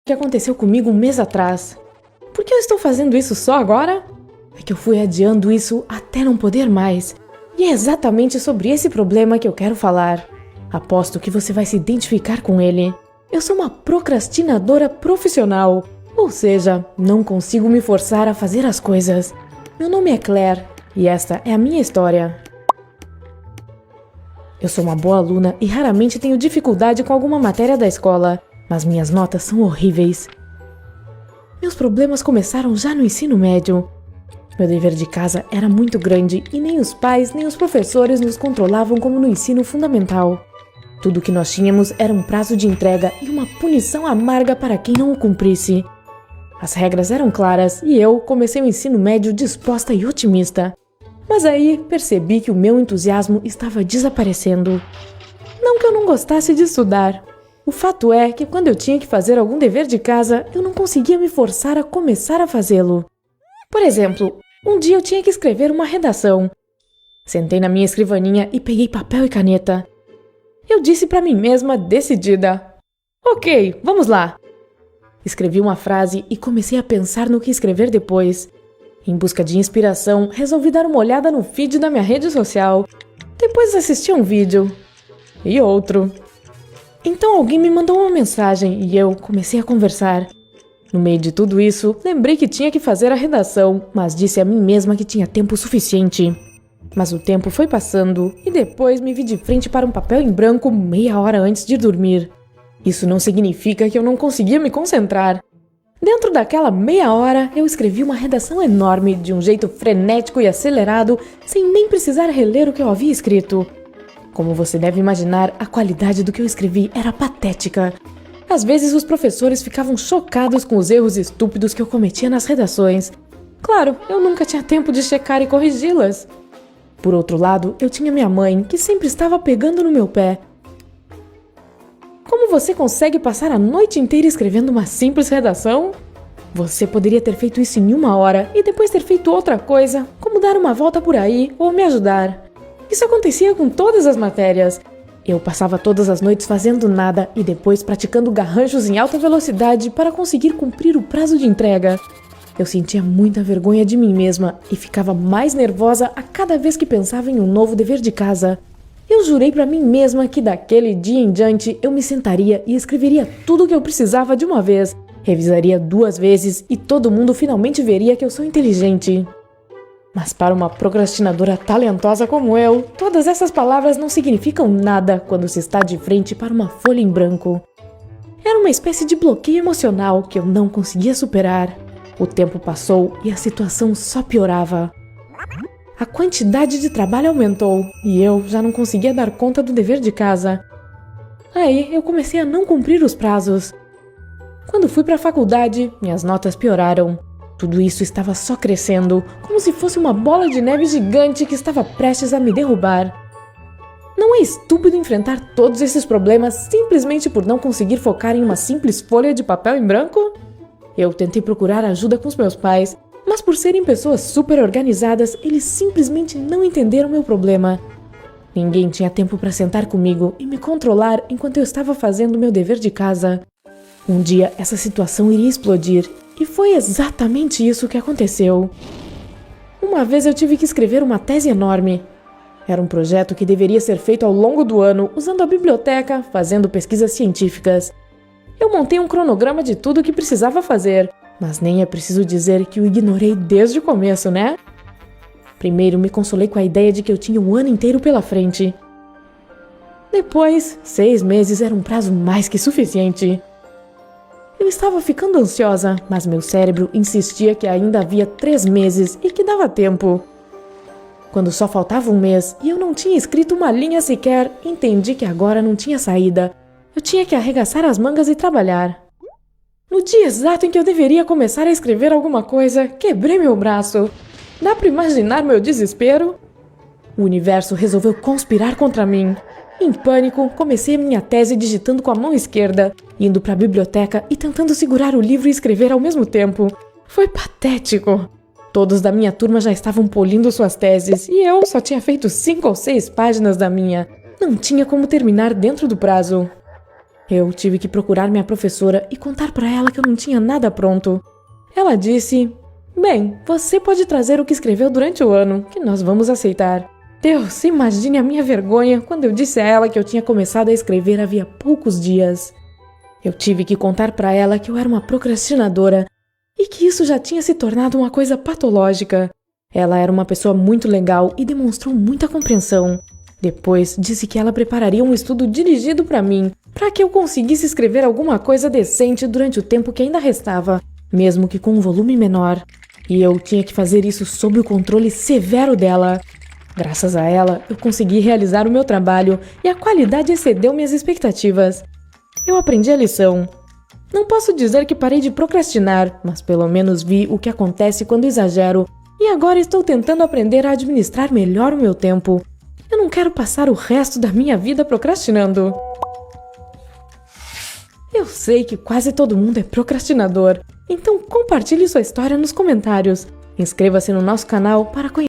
que aconteceu comigo um mês atrás. Por que eu estou fazendo isso só agora? É que eu fui adiando isso até não poder mais. E é exatamente sobre esse problema que eu quero falar. Aposto que você vai se identificar com ele. Eu sou uma procrastinadora profissional. Ou seja, não consigo me forçar a fazer as coisas. Meu nome é Claire e esta é a minha história. Eu sou uma boa aluna e raramente tenho dificuldade com alguma matéria da escola, mas minhas notas são horríveis. Meus problemas começaram já no ensino médio. Meu dever de casa era muito grande e nem os pais nem os professores nos controlavam como no ensino fundamental. Tudo que nós tínhamos era um prazo de entrega e uma punição amarga para quem não o cumprisse. As regras eram claras e eu comecei o ensino médio disposta e otimista. Mas aí percebi que o meu entusiasmo estava desaparecendo. Não que eu não gostasse de estudar. O fato é que quando eu tinha que fazer algum dever de casa, eu não conseguia me forçar a começar a fazê-lo. Por exemplo, um dia eu tinha que escrever uma redação. Sentei na minha escrivaninha e peguei papel e caneta. Eu disse para mim mesma, decidida: Ok, vamos lá. Escrevi uma frase e comecei a pensar no que escrever depois. Em busca de inspiração, resolvi dar uma olhada no feed da minha rede social. Depois assisti a um vídeo. E outro. Então alguém me mandou uma mensagem e eu comecei a conversar. No meio de tudo isso, lembrei que tinha que fazer a redação, mas disse a mim mesma que tinha tempo suficiente. Mas o tempo foi passando e depois me vi de frente para um papel em branco meia hora antes de dormir. Isso não significa que eu não conseguia me concentrar. Dentro daquela meia hora, eu escrevi uma redação enorme, de um jeito frenético e acelerado, sem nem precisar reler o que eu havia escrito. Como você deve imaginar, a qualidade do que eu escrevi era patética. Às vezes os professores ficavam chocados com os erros estúpidos que eu cometia nas redações. Claro, eu nunca tinha tempo de checar e corrigi-las. Por outro lado, eu tinha minha mãe, que sempre estava pegando no meu pé. Como você consegue passar a noite inteira escrevendo uma simples redação? Você poderia ter feito isso em 1 hora e depois ter feito outra coisa, como dar uma volta por aí ou me ajudar. Isso acontecia com todas as matérias. Eu passava todas as noites fazendo nada e depois praticando garranchos em alta velocidade para conseguir cumprir o prazo de entrega. Eu sentia muita vergonha de mim mesma e ficava mais nervosa a cada vez que pensava em um novo dever de casa. Eu jurei para mim mesma que daquele dia em diante eu me sentaria e escreveria tudo o que eu precisava de uma vez, revisaria 2 vezes e todo mundo finalmente veria que eu sou inteligente. Mas para uma procrastinadora talentosa como eu, todas essas palavras não significam nada quando se está de frente para uma folha em branco. Era uma espécie de bloqueio emocional que eu não conseguia superar. O tempo passou e a situação só piorava. A quantidade de trabalho aumentou e eu já não conseguia dar conta do dever de casa. Aí eu comecei a não cumprir os prazos. Quando fui para a faculdade, minhas notas pioraram. Tudo isso estava só crescendo, como se fosse uma bola de neve gigante que estava prestes a me derrubar. Não é estúpido enfrentar todos esses problemas simplesmente por não conseguir focar em uma simples folha de papel em branco? Eu tentei procurar ajuda com os meus pais, mas por serem pessoas super organizadas, eles simplesmente não entenderam meu problema. Ninguém tinha tempo para sentar comigo e me controlar enquanto eu estava fazendo meu dever de casa. Um dia essa situação iria explodir, e foi exatamente isso que aconteceu. Uma vez eu tive que escrever uma tese enorme. Era um projeto que deveria ser feito ao longo do ano, usando a biblioteca, fazendo pesquisas científicas. Eu montei um cronograma de tudo o que precisava fazer, mas nem é preciso dizer que o ignorei desde o começo, né? Primeiro me consolei com a ideia de que eu tinha um ano inteiro pela frente. Depois, 6 meses era um prazo mais que suficiente. Eu estava ficando ansiosa, mas meu cérebro insistia que ainda havia 3 meses e que dava tempo. Quando só faltava 1 mês e eu não tinha escrito uma linha sequer, entendi que agora não tinha saída. Eu tinha que arregaçar as mangas e trabalhar. No dia exato em que eu deveria começar a escrever alguma coisa, quebrei meu braço. Dá para imaginar meu desespero? O universo resolveu conspirar contra mim. Em pânico, comecei minha tese digitando com a mão esquerda, indo para a biblioteca e tentando segurar o livro e escrever ao mesmo tempo. Foi patético. Todos da minha turma já estavam polindo suas teses e eu só tinha feito 5 ou 6 páginas da minha. Não tinha como terminar dentro do prazo. Eu tive que procurar minha professora e contar para ela que eu não tinha nada pronto. Ela disse: "Bem, você pode trazer o que escreveu durante o ano, que nós vamos aceitar." Deus, imagine a minha vergonha quando eu disse a ela que eu tinha começado a escrever havia poucos dias. Eu tive que contar para ela que eu era uma procrastinadora e que isso já tinha se tornado uma coisa patológica. Ela era uma pessoa muito legal e demonstrou muita compreensão. Depois disse que ela prepararia um estudo dirigido para mim, para que eu conseguisse escrever alguma coisa decente durante o tempo que ainda restava, mesmo que com um volume menor. E eu tinha que fazer isso sob o controle severo dela. Graças a ela, eu consegui realizar o meu trabalho e a qualidade excedeu minhas expectativas. Eu aprendi a lição. Não posso dizer que parei de procrastinar, mas pelo menos vi o que acontece quando exagero e agora estou tentando aprender a administrar melhor o meu tempo. Eu não quero passar o resto da minha vida procrastinando. Eu sei que quase todo mundo é procrastinador, então compartilhe sua história nos comentários. Inscreva-se no nosso canal para conhecer